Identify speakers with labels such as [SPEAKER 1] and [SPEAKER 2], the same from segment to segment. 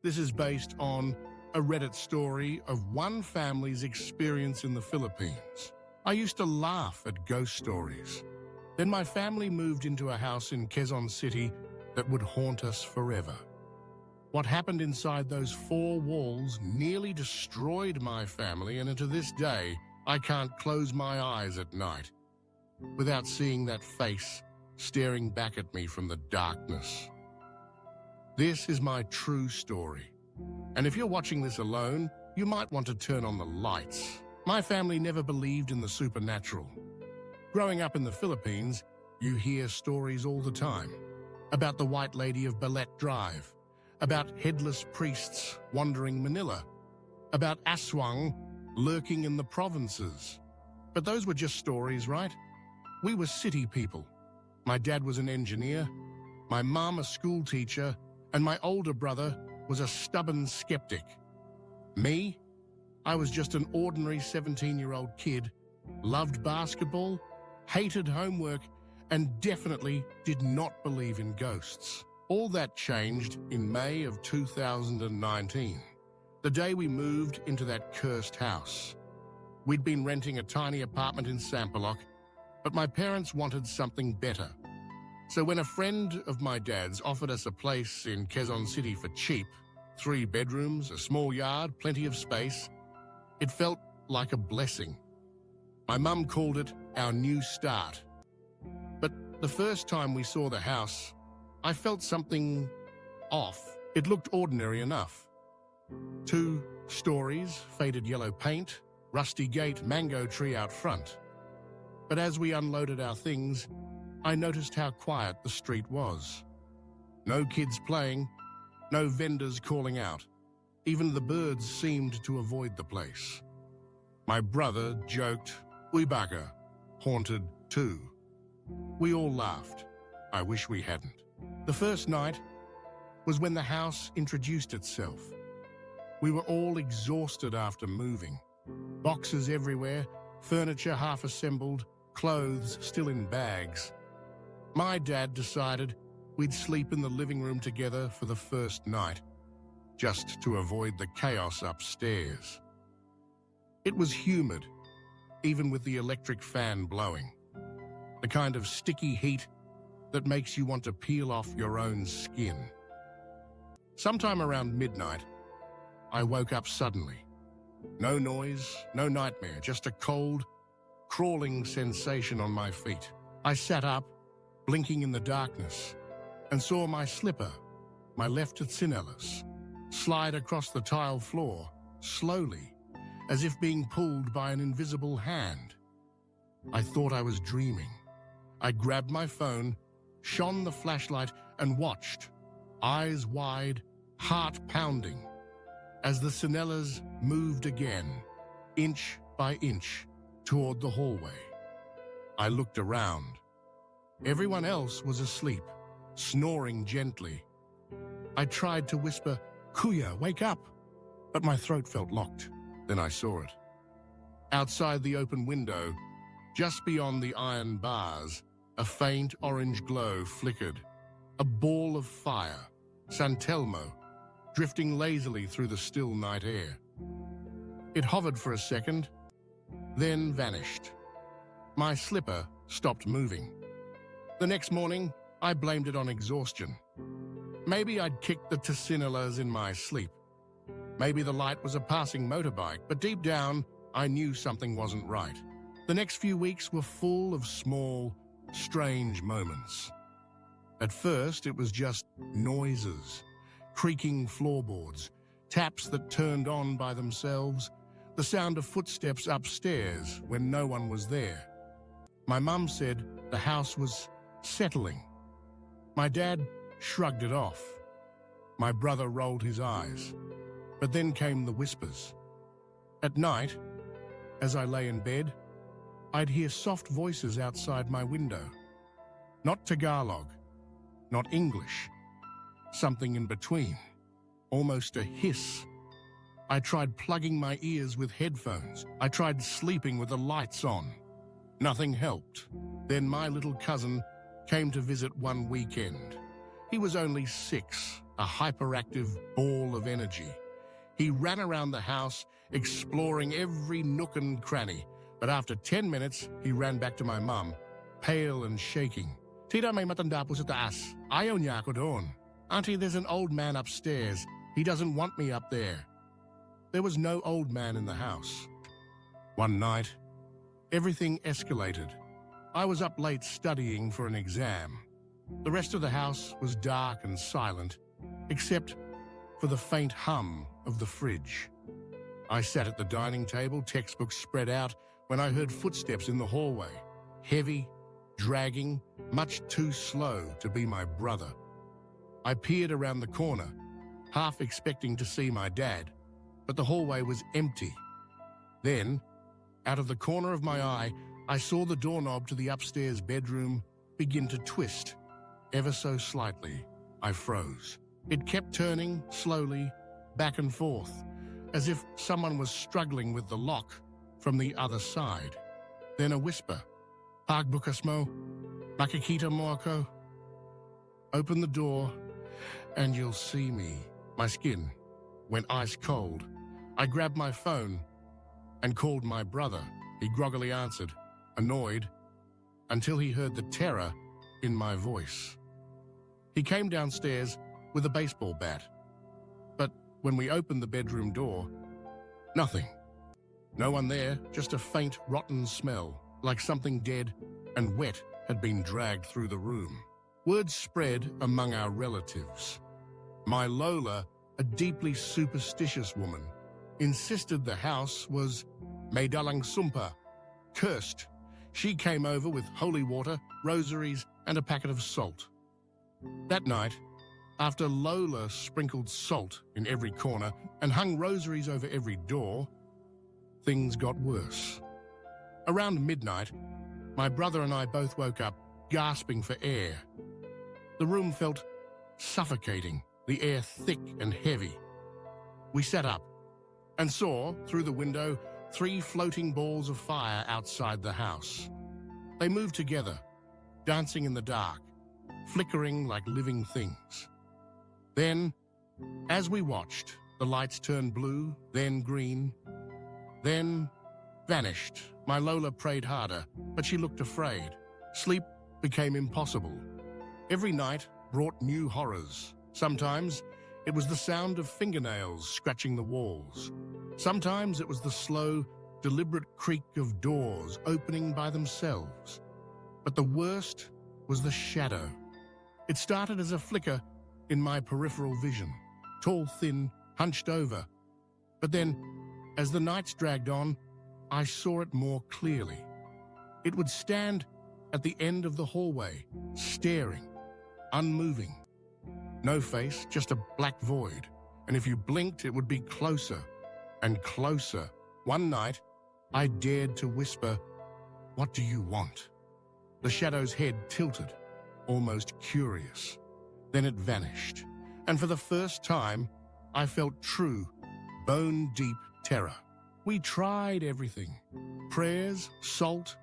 [SPEAKER 1] This is based on a Reddit story of one family's experience in the Philippines. I used to laugh at ghost stories. Then my family moved into a house in Quezon City that would haunt us forever. What happened inside those four walls nearly destroyed my family, and to this day, I can't close my eyes at night without seeing that face staring back at me from the darkness. This is my true story. And if you're watching this alone, you might want to turn on the lights. My family never believed in the supernatural. Growing up in the Philippines, you hear stories all the time about the White Lady of Ballet Drive, about headless priests wandering Manila, about aswang lurking in the provinces. But those were just stories, right? We were city people. My dad was an engineer, my mom a school teacher, and my older brother was a stubborn skeptic. Me? I was just an ordinary 17-year-old kid, loved basketball, hated homework, and definitely did not believe in ghosts. All that changed in May of 2019, the day we moved into that cursed house. We'd been renting a tiny apartment in Sampaloc, but my parents wanted something better. So when a friend of my dad's offered us a place in Quezon City for cheap, 3 bedrooms, a small yard, plenty of space, it felt like a blessing. My mum called it our new start. But the first time we saw the house, I felt something off. It looked ordinary enough. 2 stories, faded yellow paint, rusty gate, mango tree out front. But as we unloaded our things, I noticed how quiet the street was. No kids playing, no vendors calling out. Even the birds seemed to avoid the place. My brother joked, "Uy baka, haunted too." We all laughed. I wish we hadn't. The first night was when the house introduced itself. We were all exhausted after moving. Boxes everywhere, furniture half assembled, clothes still in bags. My dad decided we'd sleep in the living room together for the first night, just to avoid the chaos upstairs. It was humid, even with the electric fan blowing. The kind of sticky heat that makes you want to peel off your own skin. Sometime around midnight, I woke up suddenly. No noise, no nightmare, just a cold, crawling sensation on my feet. I sat up, blinking in the darkness, and saw my slipper, my left tsinellas, slide across the tile floor, slowly, as if being pulled by an invisible hand. I thought I was dreaming. I grabbed my phone, shone the flashlight, and watched, eyes wide, heart pounding, as the tsinellas moved again, inch by inch, toward the hallway. I looked around. Everyone else was asleep, snoring gently. I tried to whisper, "Kuya, wake up!" but my throat felt locked. Then I saw it. Outside the open window, just beyond the iron bars, a faint orange glow flickered. A ball of fire, San Telmo, drifting lazily through the still night air. It hovered for a second, then vanished. My slipper stopped moving. The next morning, I blamed it on exhaustion. Maybe I'd kicked the tsinellas in my sleep. Maybe the light was a passing motorbike, but deep down, I knew something wasn't right. The next few weeks were full of small, strange moments. At first, it was just noises, creaking floorboards, taps that turned on by themselves, the sound of footsteps upstairs when no one was there. My mum said the house was settling. My dad shrugged it off. My brother rolled his eyes. But then came the whispers. At night, as I lay in bed, I'd hear soft voices outside my window. Not Tagalog, not English, something in between, almost a hiss. I tried plugging my ears with headphones. I tried sleeping with the lights on. Nothing helped. Then my little cousin came to visit one weekend. He was only 6, a hyperactive ball of energy. He ran around the house, exploring every nook and cranny, but after 10 minutes, he ran back to my mum, pale and shaking. Tita, may matanda po sa taas. Ayaw niya ako doon. Auntie, there's an old man upstairs. He doesn't want me up there. There was no old man in the house. One night, everything escalated. I was up late studying for an exam. The rest of the house was dark and silent, except for the faint hum of the fridge. I sat at the dining table, textbooks spread out, when I heard footsteps in the hallway. Heavy, dragging, much too slow to be my brother. I peered around the corner, half expecting to see my dad, but the hallway was empty. Then, out of the corner of my eye, I saw the doorknob to the upstairs bedroom begin to twist. Ever so slightly, I froze. It kept turning, slowly, back and forth, as if someone was struggling with the lock from the other side. Then a whisper. Pagbukas mo, makikita mo ako. Open the door, and you'll see me. My skin went ice cold. I grabbed my phone and called my brother. He groggily answered, annoyed, until he heard the terror in my voice. He came downstairs with a baseball bat. But when we opened the bedroom door, nothing. No one there, just a faint, rotten smell, like something dead and wet had been dragged through the room. Word spread among our relatives. My Lola, a deeply superstitious woman, insisted the house was may dalang sumpa, cursed. She came over with holy water, rosaries, and a packet of salt. That night, after Lola sprinkled salt in every corner and hung rosaries over every door, things got worse. Around midnight, my brother and I both woke up, gasping for air. The room felt suffocating, the air thick and heavy. We sat up and saw, through the window, 3 floating balls of fire outside the house. They moved together, dancing in the dark, flickering like living things. Then, as we watched, the lights turned blue, then green, then vanished. My Lola prayed harder, but she looked afraid. Sleep became impossible. Every night brought new horrors. Sometimes it was the sound of fingernails scratching the walls. Sometimes it was the slow, deliberate creak of doors opening by themselves. But the worst was the shadow. It started as a flicker in my peripheral vision, tall, thin, hunched over. But then, as the nights dragged on, I saw it more clearly. It would stand at the end of the hallway, staring, unmoving. No face, just a black void. And if you blinked, it would be closer and closer. One night, I dared to whisper, "What do you want?" The shadow's head tilted, almost curious. Then it vanished. And for the first time, I felt true, bone-deep terror. We tried everything. Prayers, salt,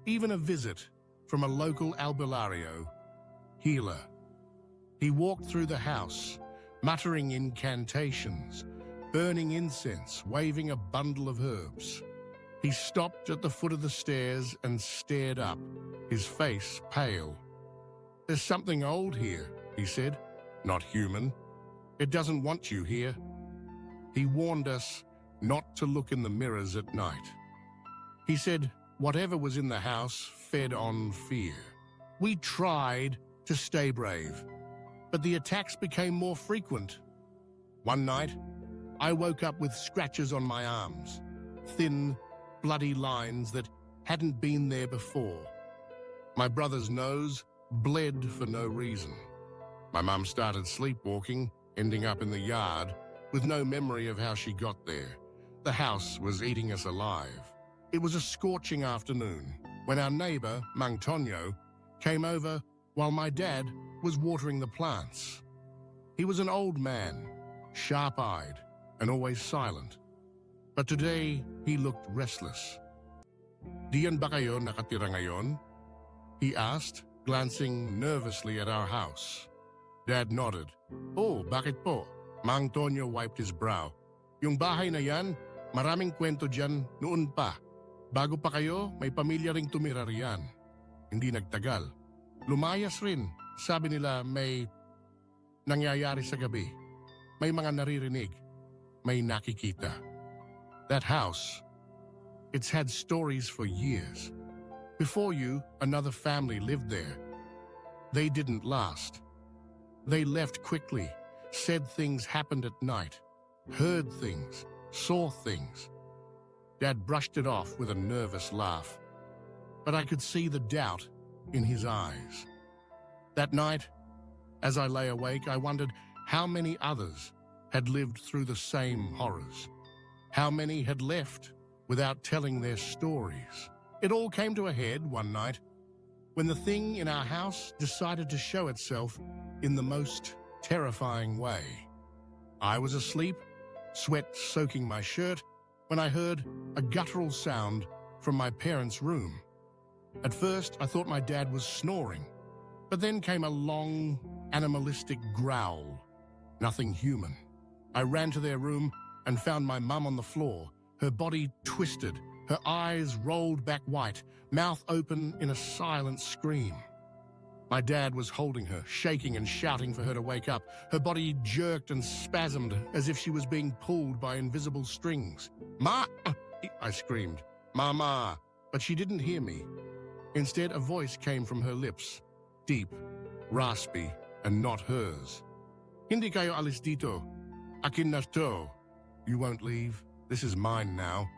[SPEAKER 1] even a visit from a local albilario healer. He walked through the house, muttering incantations, burning incense, waving a bundle of herbs. He stopped at the foot of the stairs and stared up, his face pale. "There's something old here," he said. "Not human. It doesn't want you here." He warned us not to look in the mirrors at night. He said whatever was in the house fed on fear. We tried to stay brave, but the attacks became more frequent. One night, I woke up with scratches on my arms, thin, bloody lines that hadn't been there before. My brother's nose bled for no reason. My mum started sleepwalking, ending up in the yard, with no memory of how she got there. The house was eating us alive. It was a scorching afternoon when our neighbor, Mang Tonyo, came over while my dad was watering the plants. He was an old man, sharp-eyed and always silent. But today, he looked restless. "Diyan ba kayo nakatira ngayon?" he asked, glancing nervously at our house. Dad nodded. Oh, bakit po? Mang Tonyo wiped his brow. Yung bahay na yan, maraming kwento dyan noon pa. Bago pa kayo, may pamilya ring tumira riyan. Hindi nagtagal. Lumayas rin. Sabi nila may nangyayari sa gabi. May mga naririnig. May nakikita. That house, it's had stories for years. Before you, another family lived there. They didn't last. They left quickly, said things happened at night, heard things, saw things. Dad brushed it off with a nervous laugh, but I could see the doubt in his eyes. That night, as I lay awake, I wondered how many others had lived through the same horrors. How many had left without telling their stories. It all came to a head one night when the thing in our house decided to show itself in the most terrifying way. I was asleep, sweat soaking my shirt, when I heard a guttural sound from my parents' room. At first, I thought my dad was snoring, but then came a long, animalistic growl. Nothing human. I ran to their room and found my mum on the floor, her body twisted, her eyes rolled back white, mouth open in a silent scream. My dad was holding her, shaking and shouting for her to wake up. Her body jerked and spasmed as if she was being pulled by invisible strings. "Ma!" I screamed. "Mama!" But she didn't hear me. Instead, a voice came from her lips, deep, raspy, and not hers. "Hindi kayo alis dito. Akin na to. You won't leave. This is mine now."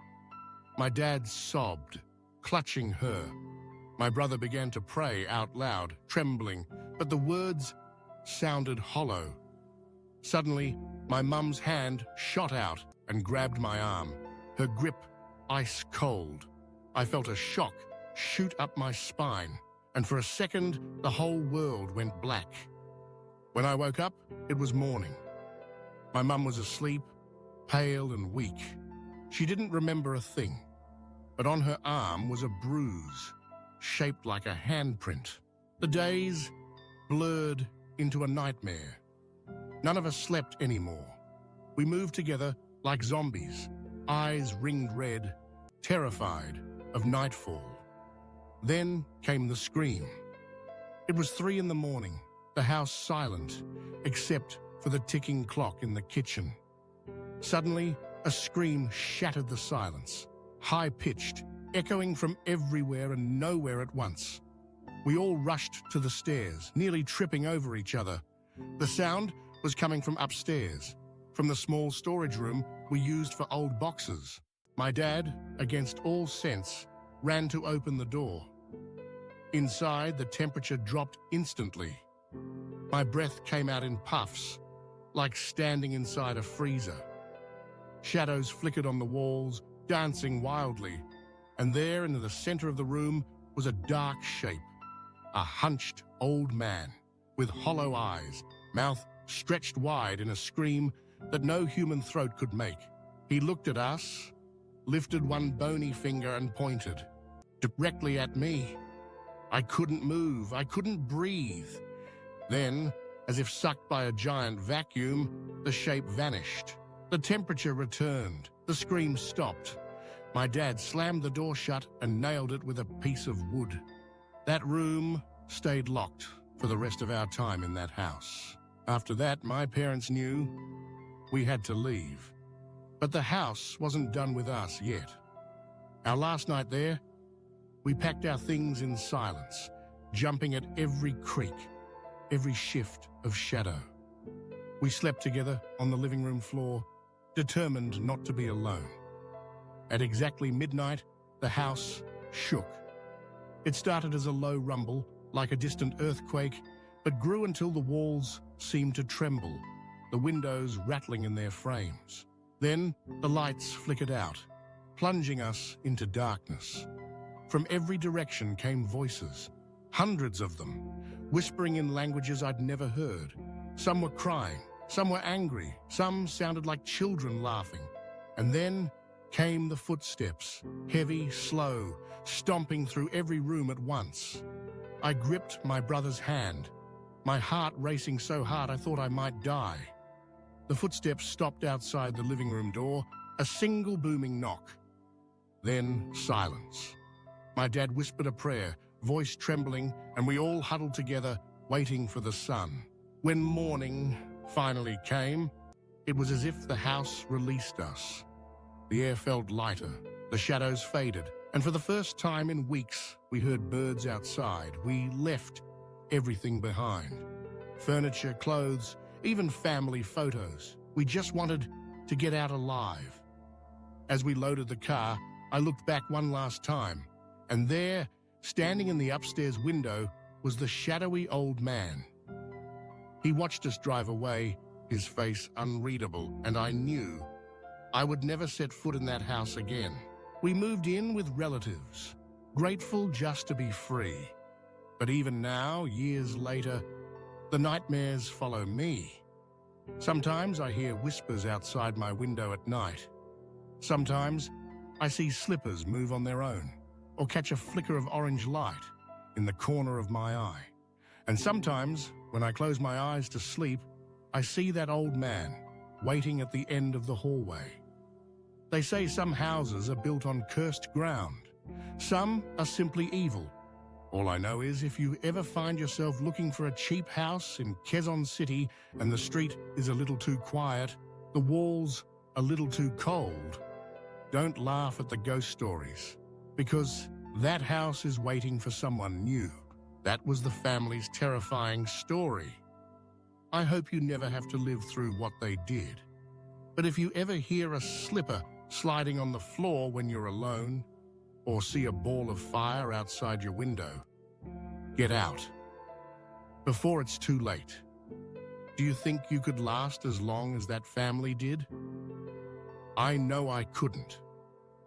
[SPEAKER 1] My dad sobbed, clutching her. My brother began to pray out loud, trembling, but the words sounded hollow. Suddenly, my mum's hand shot out and grabbed my arm, her grip ice cold. I felt a shock shoot up my spine, and for a second, the whole world went black. When I woke up, it was morning. My mum was asleep, pale and weak. She didn't remember a thing, but on her arm was a bruise, shaped like a handprint. The days blurred into a nightmare. None of us slept anymore. We moved together like zombies, eyes ringed red, terrified of nightfall. Then came the scream. It was 3 a.m, the house silent, except for the ticking clock in the kitchen. Suddenly, a scream shattered the silence, high-pitched, echoing from everywhere and nowhere at once. We all rushed to the stairs, nearly tripping over each other. The sound was coming from upstairs, from the small storage room we used for old boxes. My dad, against all sense, ran to open the door. Inside, the temperature dropped instantly. My breath came out in puffs, like standing inside a freezer. Shadows flickered on the walls, dancing wildly, and there in the center of the room was a dark shape, a hunched old man with hollow eyes, mouth stretched wide in a scream that no human throat could make. He looked at us, lifted one bony finger and pointed directly at me. I couldn't move, I couldn't breathe. Then, as if sucked by a giant vacuum, the shape vanished. The temperature returned. The scream stopped. My dad slammed the door shut and nailed it with a piece of wood. That room stayed locked for the rest of our time in that house. After that, my parents knew we had to leave. But the house wasn't done with us yet. Our last night there, we packed our things in silence, jumping at every creak, every shift of shadow. We slept together on the living room floor, determined not to be alone. At exactly midnight, the house shook. It started as a low rumble, like a distant earthquake, but grew until the walls seemed to tremble, the windows rattling in their frames. Then the lights flickered out, plunging us into darkness. From every direction came voices, hundreds of them, whispering in languages I'd never heard. Some were crying, some were angry, some sounded like children laughing. And then came the footsteps, heavy, slow, stomping through every room at once. I gripped my brother's hand. my heart racing so hard I thought I might die. The footsteps stopped outside the living room door, a single booming knock. Then silence. My dad whispered a prayer, voice trembling, and we all huddled together, waiting for the sun. When morning finally came, it was as if the house released us. The air felt lighter, the shadows faded, and for the first time in weeks, we heard birds outside. We left everything behind. Furniture, clothes, even family photos. We just wanted to get out alive. As we loaded the car, I looked back one last time, and there, standing in the upstairs window, was the shadowy old man. He watched us drive away, his face unreadable, and I knew I would never set foot in that house again. We moved in with relatives, grateful just to be free. But even now, years later, the nightmares follow me. Sometimes I hear whispers outside my window at night. Sometimes I see slippers move on their own, or catch a flicker of orange light in the corner of my eye. And sometimes, when I close my eyes to sleep, I see that old man waiting at the end of the hallway. They say some houses are built on cursed ground. Some are simply evil. All I know is if you ever find yourself looking for a cheap house in Quezon City and the street is a little too quiet, the walls a little too cold, don't laugh at the ghost stories, because that house is waiting for someone new. That was the family's terrifying story. I hope you never have to live through what they did. But if you ever hear a slipper sliding on the floor when you're alone, or see a ball of fire outside your window, get out before it's too late. Do you think you could last as long as that family did? I know I couldn't.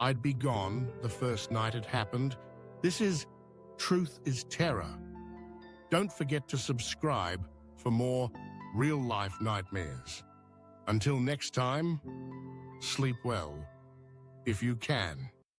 [SPEAKER 1] I'd be gone the first night it happened. This is Truth is Terror. Don't forget to subscribe for more real-life nightmares. Until next time, sleep well, if you can.